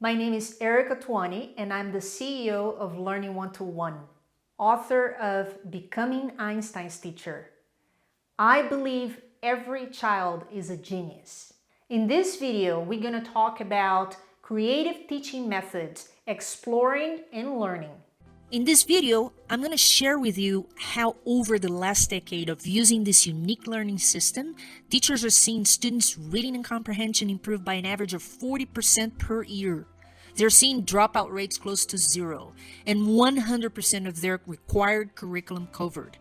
My name is Erika Twani, and I'm the CEO of Learning One-to-One, author of Becoming Einstein's Teacher. I believe every child is a genius. In this video, we're going to talk about creative teaching methods, exploring and learning. In this video, I'm going to share with you how over the last decade of using this unique learning system, teachers are seeing students' reading and comprehension improve by an average of 40% per year. They're seeing dropout rates close to zero and 100% of their required curriculum covered.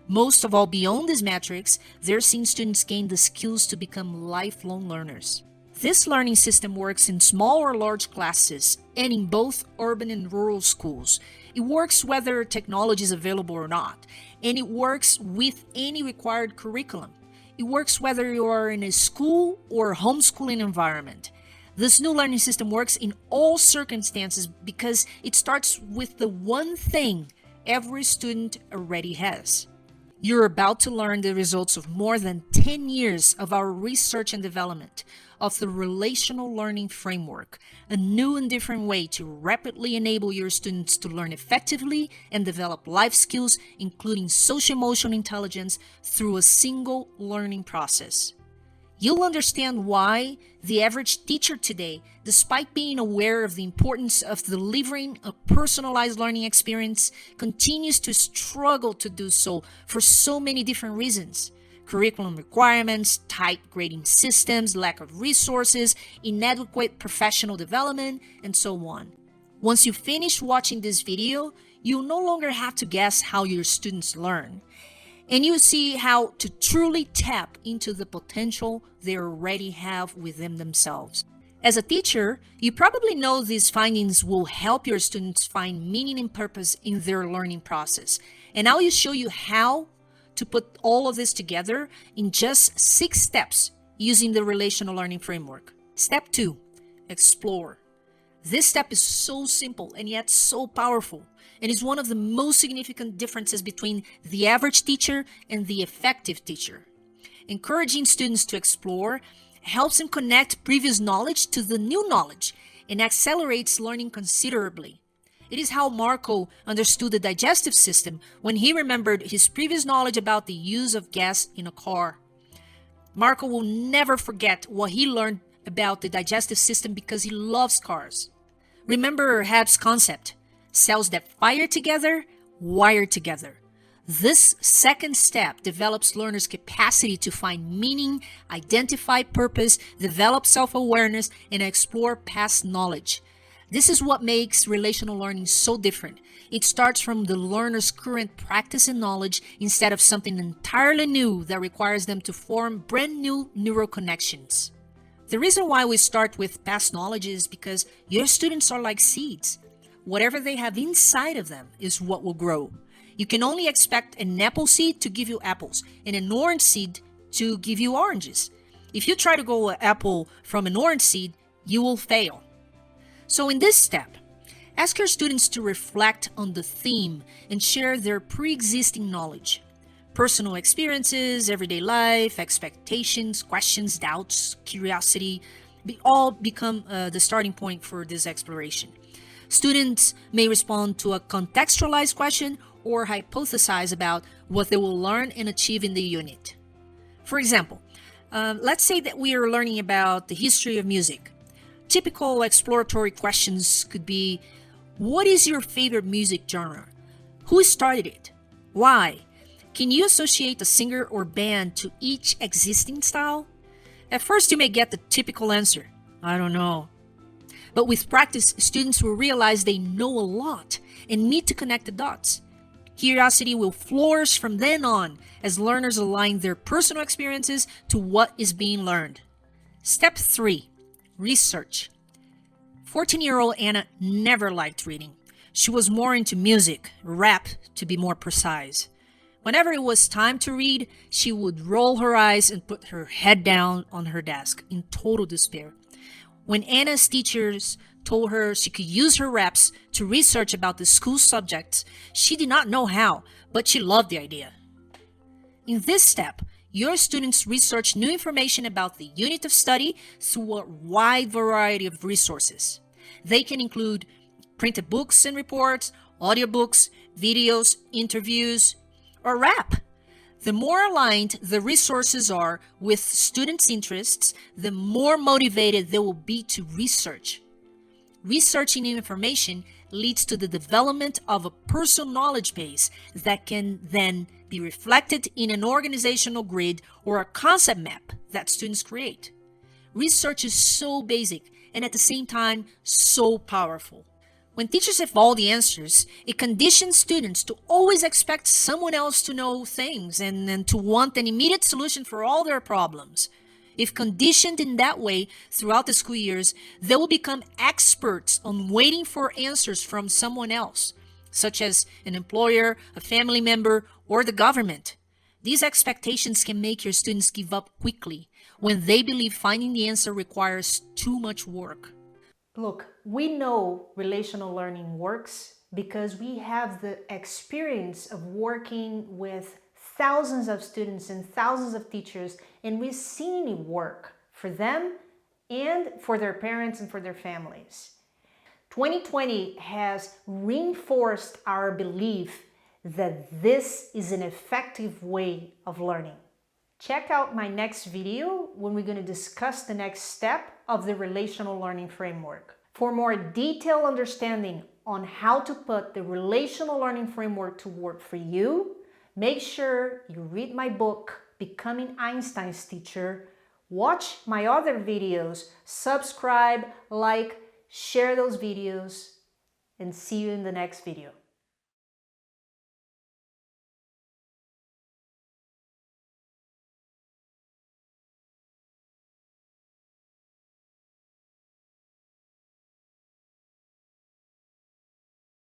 Most of all, beyond these metrics, they're seeing students gain the skills to become lifelong learners. This learning system works in small or large classes and in both urban and rural schools. It works whether technology is available or not, and it works with any required curriculum. It works whether you are in a school or homeschooling environment. This new learning system works in all circumstances because it starts with the one thing every student already has. You're about to learn the results of more than 10 years of our research and development of the relational learning framework, a new and different way to rapidly enable your students to learn effectively and develop life skills, including social-emotional intelligence, through a single learning process. You'll understand why the average teacher today, despite being aware of the importance of delivering a personalized learning experience, continues to struggle to do so for so many different reasons. Curriculum requirements, tight grading systems, lack of resources, inadequate professional development, and so on. Once you finish watching this video, you'll no longer have to guess how your students learn. And you see how to truly tap into the potential they already have within themselves. As a teacher, you probably know these findings will help your students find meaning and purpose in their learning process. And I will show you how to put all of this together in just 6 steps using the relational learning framework. Step 2, explore. This step is so simple and yet so powerful, and is one of the most significant differences between the average teacher and the effective teacher. Encouraging students to explore helps them connect previous knowledge to the new knowledge and accelerates learning considerably. It is how Marco understood the digestive system when he remembered his previous knowledge about the use of gas in a car. Marco will never forget what he learned about the digestive system because he loves cars. Remember Hebb's concept: cells that fire together, wire together. This second step develops learners' capacity to find meaning, identify purpose, develop self-awareness, and explore past knowledge. This is what makes relational learning so different. It starts from the learner's current practice and knowledge instead of something entirely new that requires them to form brand new neural connections. The reason why we start with past knowledge is because your students are like seeds. Whatever they have inside of them is what will grow. You can only expect an apple seed to give you apples and an orange seed to give you oranges. If you try to grow an apple from an orange seed, you will fail. So in this step, ask your students to reflect on the theme and share their pre-existing knowledge. Personal experiences, everyday life, expectations, questions, doubts, curiosity, all become the starting point for this exploration. Students may respond to a contextualized question or hypothesize about what they will learn and achieve in the unit. For example, let's say that we are learning about the history of music. Typical exploratory questions could be: what is your favorite music genre? Who started it? Why? Can you associate a singer or band to each existing style? At first, you may get the typical answer: I don't know. But with practice, students will realize they know a lot and need to connect the dots. Curiosity will flourish from then on as learners align their personal experiences to what is being learned. Step 3, research. 14-year-old Anna never liked reading. She was more into music, rap to be more precise. Whenever it was time to read, she would roll her eyes and put her head down on her desk in total despair. When Anna's teachers told her she could use her reps to research about the school subjects, she did not know how, but she loved the idea. In this step, your students research new information about the unit of study through a wide variety of resources. They can include printed books and reports, audiobooks, videos, interviews, or rap. The more aligned the resources are with students' interests, the more motivated they will be to research. Researching information leads to the development of a personal knowledge base that can then be reflected in an organizational grid or a concept map that students create. Research is so basic and at the same time so powerful. When teachers have all the answers, it conditions students to always expect someone else to know things and to want an immediate solution for all their problems. If conditioned in that way throughout the school years, they will become experts on waiting for answers from someone else, such as an employer, a family member, or the government. These expectations can make your students give up quickly when they believe finding the answer requires too much work. Look, we know relational learning works because we have the experience of working with thousands of students and thousands of teachers, and we've seen it work for them and for their parents and for their families. 2020 has reinforced our belief that this is an effective way of learning. Check out my next video when we're going to discuss the next step of the relational learning framework. For more detailed understanding on how to put the relational learning framework to work for you, make sure you read my book, Becoming Einstein's Teacher, watch my other videos, subscribe, like, share those videos, and see you in the next video.